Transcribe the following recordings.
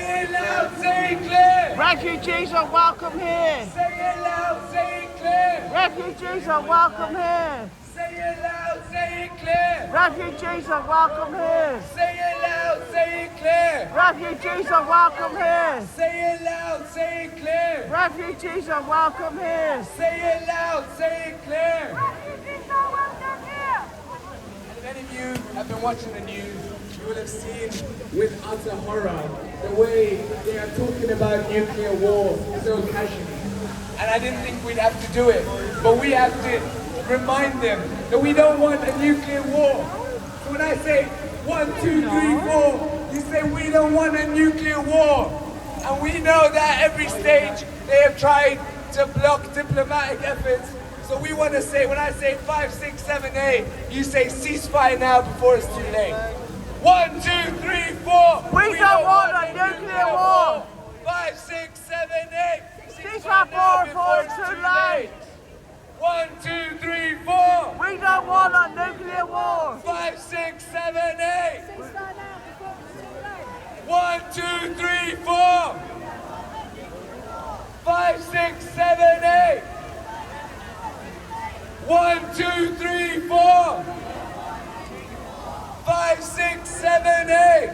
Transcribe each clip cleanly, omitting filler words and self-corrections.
Say it loud, say it clear. Refugees are welcome here. Say it loud, say it clear. Refugees are welcome here. Say it loud, say it clear. Refugees are welcome here. Say it loud, say it clear. Refugees are welcome here. Say it loud, say it clear. Refugees are welcome here. Say it loud, say it clear. Refugees are welcome here. And if any of you have been watching the news, you will have seen with utter horror the way they are talking about nuclear war so casually. And I didn't think we'd have to do it, but we have to remind them that we don't want a nuclear war. So when I say 1, 2, 3, 4, you say we don't want a nuclear war. And we know that at every stage they have tried to block diplomatic efforts. So we want to say, when I say 5, 6, 7, 8, you say ceasefire now before it's too late. 1, 2, 3, 4. We don't want a nuclear war. 5, 6, 7, 8. Ceasefire now before it's too late. 1, 2, 3, 4. We don't want a nuclear war. 5, 6, 7, 8. Ceasefire now before it's too late. 1, 2, 3, 4. 5, 6, 7, 8. 1, 2, 3, 4. 5, 6, 7, 8.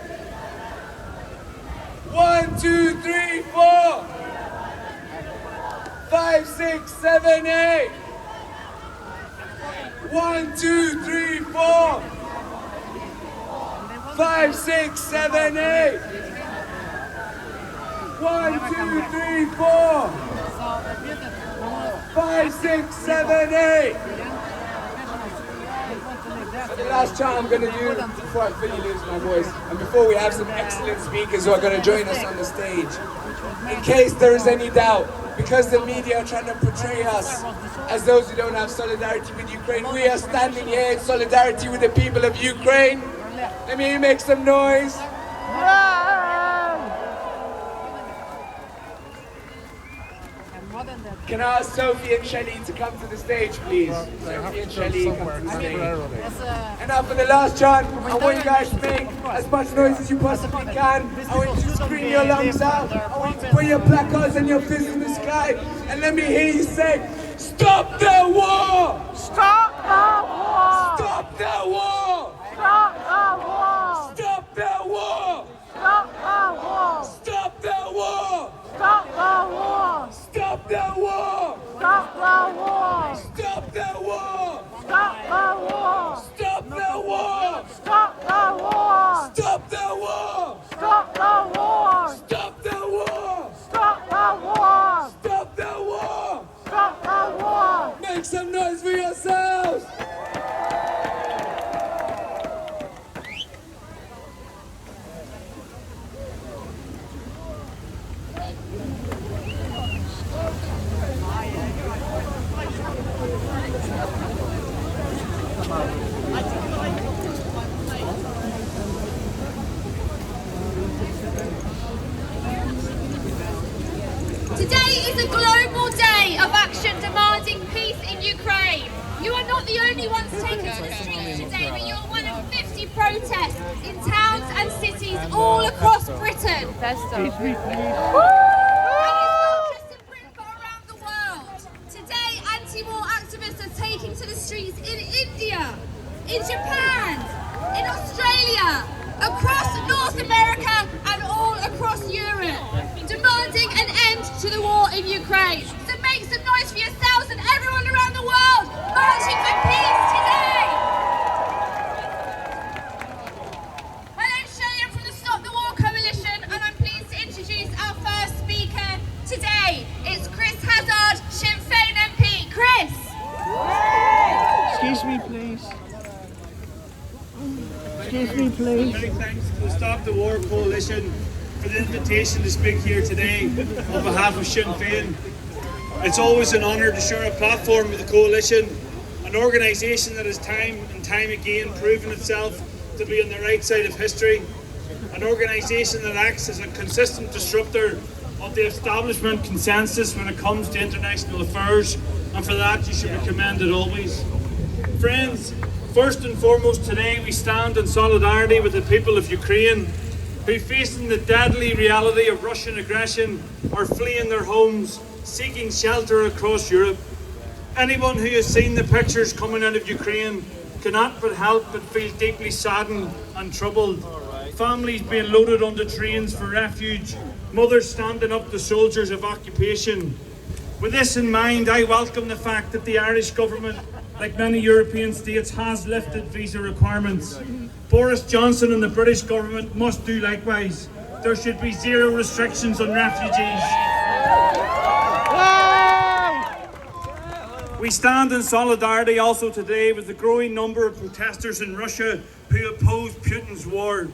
1, 2, 3, 4. 5, 6, 7, 8. 1, 2, 3, 4. 5, 6, 7, 8. 1, 2, 3, 4. 5, 6, 7, 8. So the last chant I'm going to do before I fully lose my voice, and before we have some excellent speakers who are going to join us on the stage, in case there is any doubt, because the media are trying to portray us as those who don't have solidarity with Ukraine, we are standing here in solidarity with the people of Ukraine. Let me make some noise. Can I ask Sophie and Shelley to come to the stage, please? Sophie and Shelley, come to the stage. And now for the last chant, I want you guys to make as much noise as you possibly can. I want you to scream your lungs out. I want you to put your placards and your fists in the sky. And let me hear you say, stop the war! Stop the war! Stop the war! Stop the war! Stop the war! Stop the war! Stop the war! Stop the war! Stop the war! Stop the war! Stop the war! Stop the war! Stop the war! Stop the war! Stop the war! Stop the war! Stop the war! Stop the war! Stop the war! Stop the war! Make some noise for yourselves! Today is a global day of action demanding peace in Ukraine. You are not the only ones taking to the streets today, but you are one of 50 protests in towns and cities all across Britain. And it's not just in Britain, but around the world. Today, anti-war activists are taking to the streets in India, in Japan, in Australia, across North America and all across Europe, demanding an end to the war in Ukraine. So make some noise for yourselves and everyone around the world marching for peace today. My name's Shelley, I'm from the Stop the War Coalition, and I'm pleased to introduce our first speaker today. It's Chris Hazard, Sinn Féin MP. Chris! Excuse me, please. Excuse me, please. Many thanks to the Stop the War Coalition for the invitation to speak here today on behalf of Sinn Féin. It's always an honour to share a platform with the coalition, an organisation that has time and time again proven itself to be on the right side of history, an organisation that acts as a consistent disruptor of the establishment consensus when it comes to international affairs, and for that you should be commended always. Friends, first and foremost today we stand in solidarity with the people of Ukraine who, facing the deadly reality of Russian aggression, are fleeing their homes, seeking shelter across Europe. Anyone who has seen the pictures coming out of Ukraine cannot but help but feel deeply saddened and troubled. Families being loaded onto trains for refuge, mothers standing up to soldiers of occupation. With this in mind, I welcome the fact that the Irish government, like many European states, has lifted visa requirements. Boris Johnson and the British government must do likewise. There should be zero restrictions on refugees. We stand in solidarity also today with the growing number of protesters in Russia who oppose Putin's war.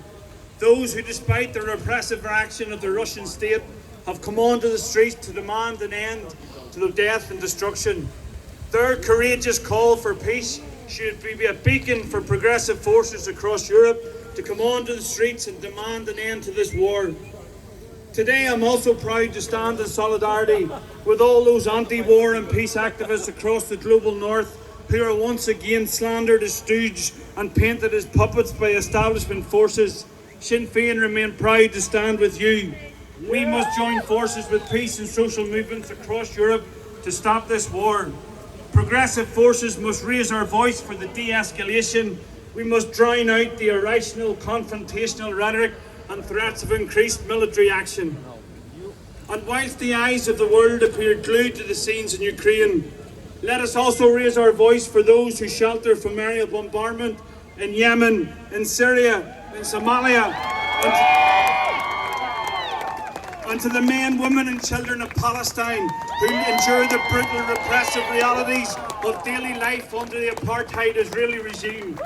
Those who, despite the repressive action of the Russian state, have come onto the streets to demand an end to the death and destruction. Their courageous call for peace should be a beacon for progressive forces across Europe to come onto the streets and demand an end to this war. Today I'm also proud to stand in solidarity with all those anti-war and peace activists across the global north who are once again slandered as stooges and painted as puppets by establishment forces. Sinn Féin remain proud to stand with you. We must join forces with peace and social movements across Europe to stop this war. Progressive forces must raise our voice for the de-escalation. We must drown out the irrational, confrontational rhetoric and threats of increased military action. And whilst the eyes of the world appear glued to the scenes in Ukraine, let us also raise our voice for those who shelter from aerial bombardment in Yemen, in Syria, in Somalia, and to the men, women and children of Palestine who endure the brutal repressive realities of daily life under the apartheid Israeli regime.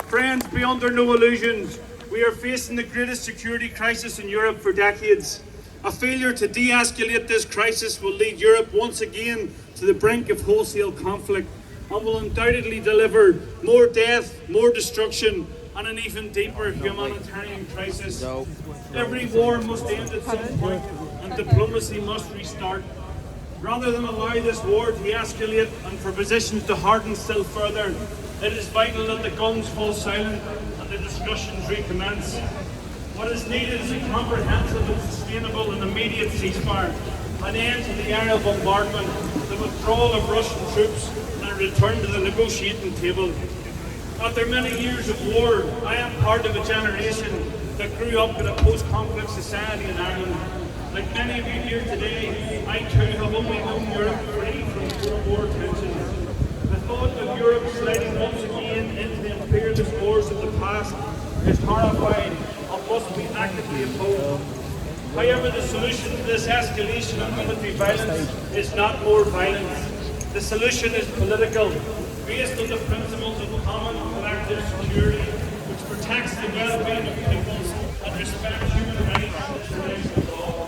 Friends, be under no illusions. We are facing the greatest security crisis in Europe for decades. A failure to de-escalate this crisis will lead Europe once again to the brink of wholesale conflict and will undoubtedly deliver more death, more destruction and an even deeper humanitarian crisis. Every war must end at some point and diplomacy must restart. Rather than allow this war to escalate and for positions to harden still further, it is vital that the guns fall silent and the discussions recommence. What is needed is a comprehensive and sustainable and immediate ceasefire, an end to the aerial bombardment, the withdrawal of Russian troops and a return to the negotiating table. After many years of war, I am part of a generation that grew up in a post-conflict society in Ireland. Like many of you here today, I too have only known Europe free from Cold War tensions. The thought of Europe sliding once again into the imperialist wars of the past is horrifying and must be actively opposed. However, the solution to this escalation of military violence is not more violence. The solution is political, based on the principles of common collective security, which protects the well-being of peoples and respects human rights and international law.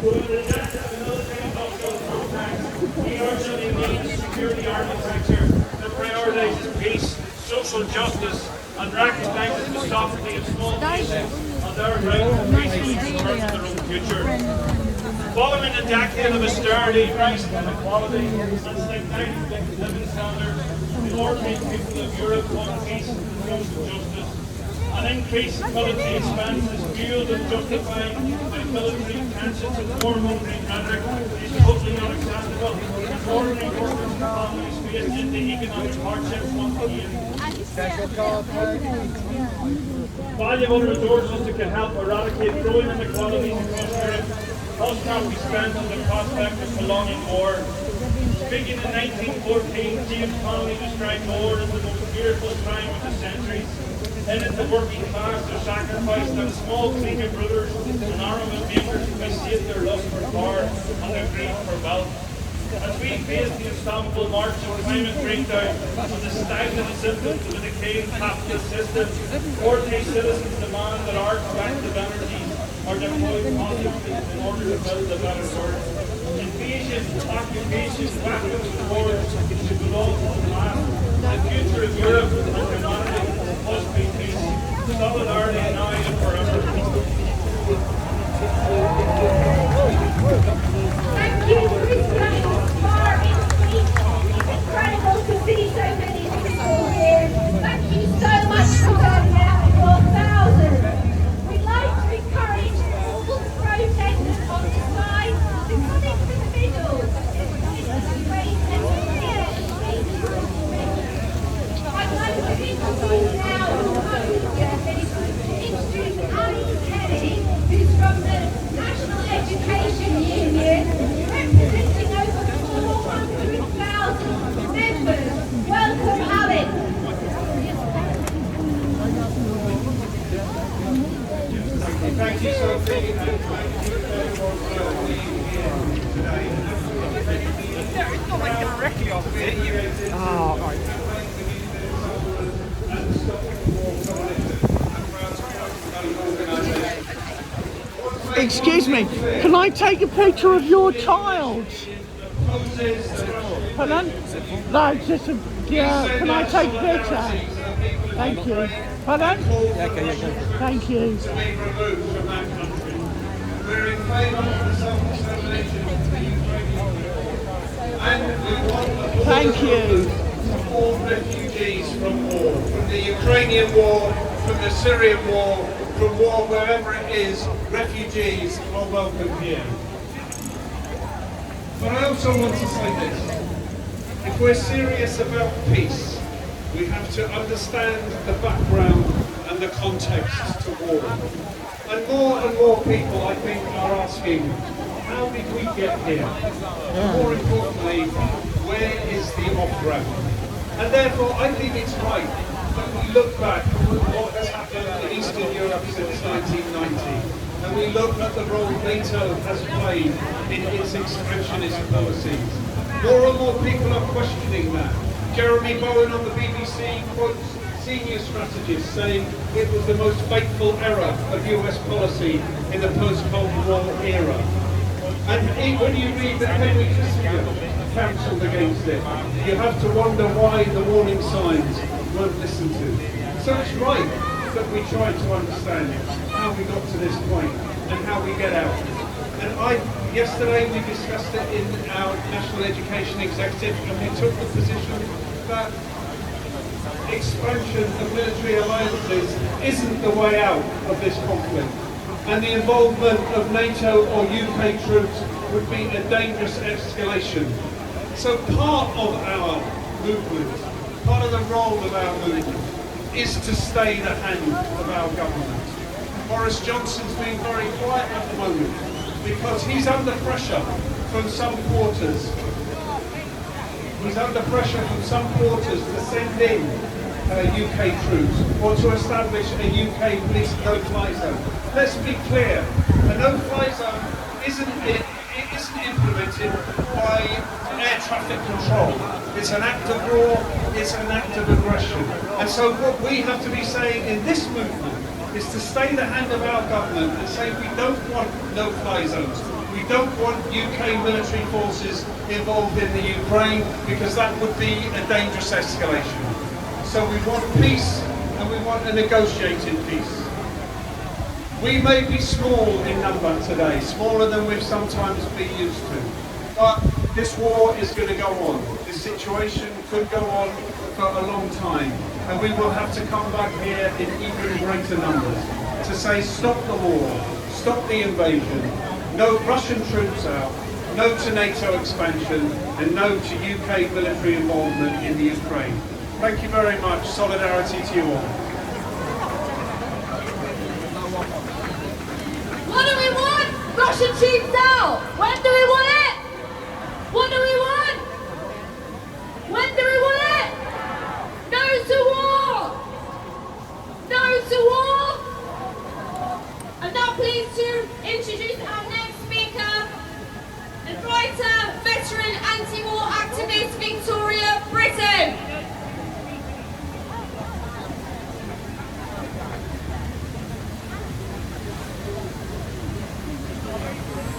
With the reject of military-industrial complex, we urgently need a security architecture that prioritises peace, social justice, and recognises the sovereignty of small nations and their right to peacefully construct their own future. Following a decade of austerity, rising inequality, and stagnating living standards, the ordinary people of Europe want peace and social justice. An increase in military expenses fueled and justified by military tensions and war-mongering rhetoric is totally unacceptable. And ordinary workers and families faced into economic hardships once again. Valuable resources that can help eradicate growing inequalities across Europe must not be spent on the prospect of prolonging war. Speaking in 1914, James Connolly described war as the most fearful crime of the century. In it, the working class are sacrificed and a small clique of brothers and armament makers who satiate their lust for power and their greed for wealth. As we face the Istanbul March of climate breakdown and the stagnant symptoms of a decaying capitalist system, ordinary citizens demand that our collective energies are deployed positively in order to build a better world. Invasion, occupation, weapons and wars should belong to the past. The future of Europe and humanity must be peace. Solidarity now and forever. Thank you for this special part. It's incredible to see so many people here. Thank you so much for going out for thousands. Thank you, Sophie, and thank you everyone for being here today. Excuse me, can I take a picture of your child? Pardon? No, just a, yeah, can I take a picture? Thank you. Pardon? Thank you. To be removed from that country. We're in favour of the self-determination of the Ukrainian people. And we want the Thank you. of all refugees from war, from the Ukrainian war, from the Syrian war, from war wherever it is, refugees are welcome here. But I also want to say this. If we're serious about peace, we have to understand the background and the context to war. And more people, I think, are asking, how did we get here? More importantly, where is the off-ramp? And therefore, I think it's right that we look back at what has happened in Eastern Europe since 1990. And we look at the role NATO has played in its expansionist policies. More and more people are questioning that. Jeremy Bowen on the BBC quotes senior strategists saying it was the most fateful error of US policy in the post-Cold War era. And when you read that Henry Kissinger counselled against it, you have to wonder why the warning signs weren't listened to. So it's right that we try to understand how we got to this point and how we get out. And yesterday we discussed it in our National Education Executive, and we took the position that expansion of military alliances isn't the way out of this conflict. And the involvement of NATO or UK troops would be a dangerous escalation. So part of our movement, part of the role of our movement, is to stay the hand of our government. Boris Johnson's being very quiet at the moment because he's under pressure from some quarters. He's under pressure from some quarters to send in UK troops or to establish a UK police no-fly zone. Let's be clear, a no-fly zone isn't implemented by air traffic control. It's an act of war, it's an act of aggression. And so what we have to be saying in this movement is to stay the hand of our government and say we don't want no-fly zones. We don't want UK military forces involved in the Ukraine because that would be a dangerous escalation. So we want peace and we want a negotiated peace. We may be small in number today, smaller than we've sometimes been used to. But this war is going to go on. This situation could go on for a long time. And we will have to come back here in even greater numbers to say stop the war, stop the invasion, no Russian troops out, no to NATO expansion, and no to UK military involvement in the Ukraine. Thank you very much. Solidarity to you all. What do we want? Russian troops out! When do we want it? What do we want? When do we want it? No to war! No to war! I'm now pleased to introduce our next speaker, and writer, veteran, anti-war activist Victoria Britton.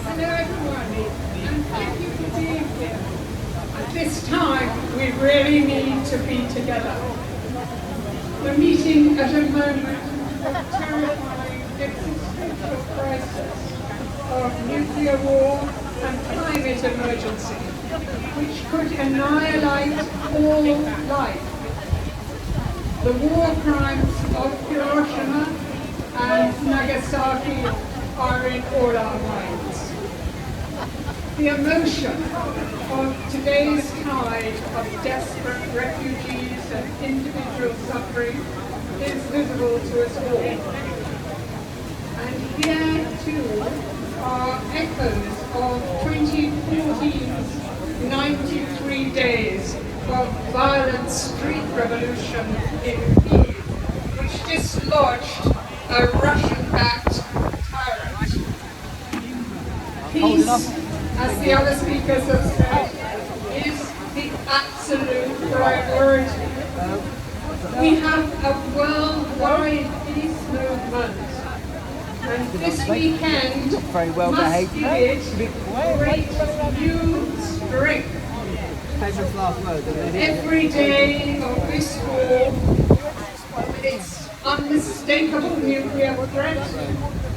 Hello everyone, and thank you for being here. At this time, we really need to be together. We're meeting at a moment of terrifying existential crisis, of nuclear war and climate emergency, which could annihilate all life. The war crimes of Hiroshima and Nagasaki are in all our minds. The emotion of today's tide of desperate refugees and individual suffering is visible to us all. And here too are echoes of 2014's 93 days of violent street revolution in Kyiv, which dislodged a Russian-backed Peace, as the other speakers have said, is the absolute priority. We have a worldwide peace movement, and this weekend must give it great new strength. Every day of this war, with its unmistakable nuclear threat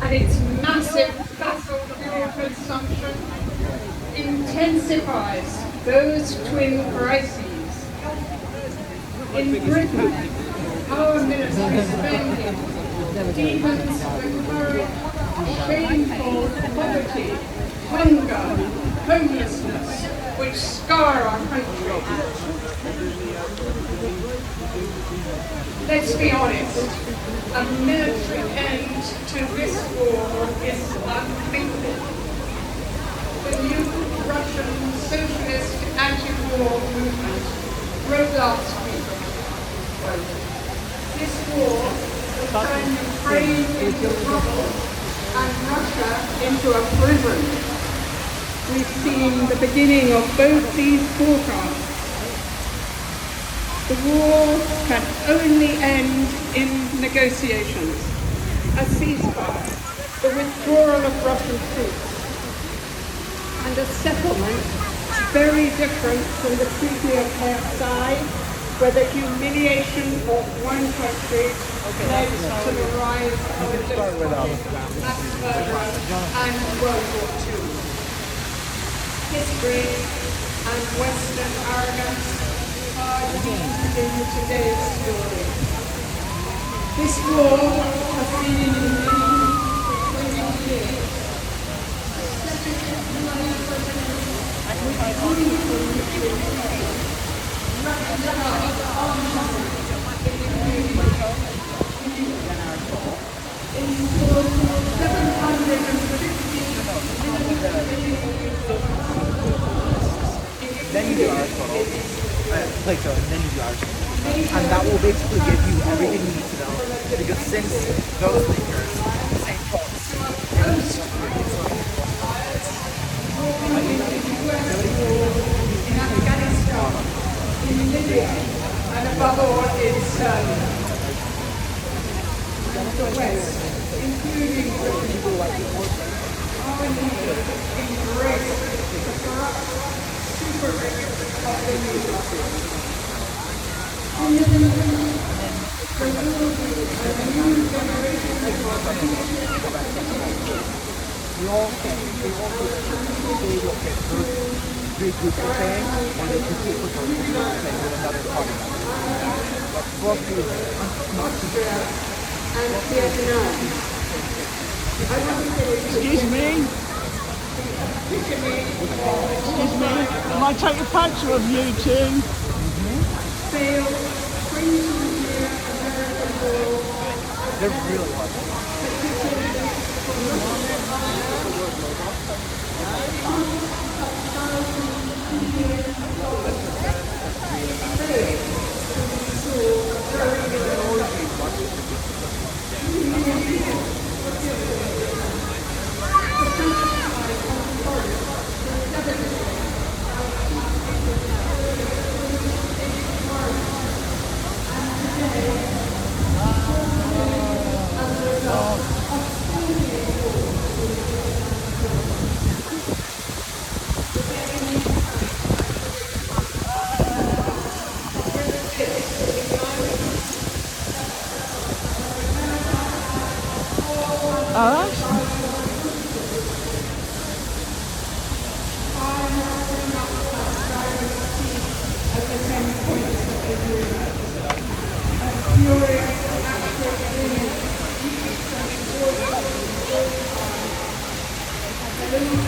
and its massive fossil fuel consumption, intensifies those twin crises. In Britain, our military spending deepens the current shameful poverty, hunger, homelessness, which scar our country. Let's be honest, a military end to this war is unthinkable. The new Russian socialist anti-war movement wrote last week, "This war will turn Ukraine into rubble and Russia into a prison." We've seen the beginning of both these forecasts. The war can only end in negotiations, a ceasefire, the withdrawal of Russian troops, and a settlement very different from the Treaty of Versailles, where the humiliation of one country led to the rise of a despotic mass murderer and World War II. History and Western arrogance are deep in today's story. This war has been in the making for 20 years. Then you do Aristotle, Plato, and then you do Aristotle. And that will basically give you everything you need to know. Because since those thinkers, same folks, in Afghanistan, in Libya, and above all in the West, including Britain, our leaders embrace the corrupt super-rich of the New there will be a new generation we all can say what the three groups are saying, and they compete with what the are saying with another party. But both groups Austria and Vietnam. Excuse me. Excuse me. Can I take a picture of you two? Failed 20-year American war. they're really hard. Thank you.